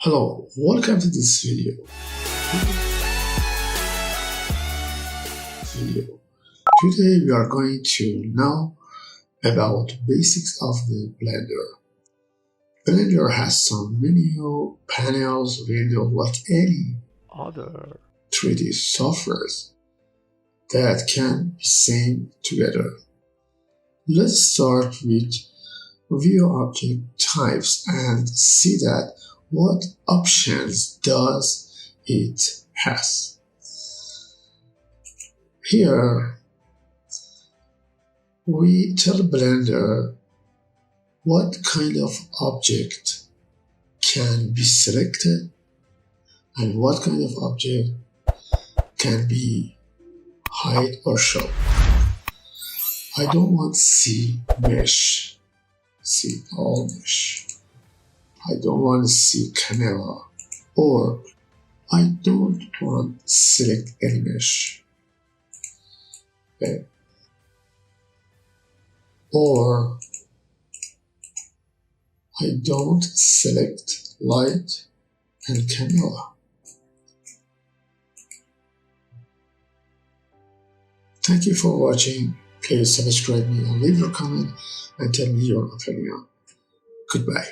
Hello, welcome to this video. Today we are going to know about basics of the Blender. Blender has some menu, panels, windows like any other 3D softwares that can be seen together. Let's start with view object types and see that what options does it has. Here we tell Blender what kind of object can be selected and what kind of object can be hide or show. I don't want see mesh, see all mesh. I don't want to see camera, or I don't want select any mesh. Okay. Or I don't select light and camera. Thank you for watching. Please subscribe me and leave your comment and tell me your opinion. Goodbye.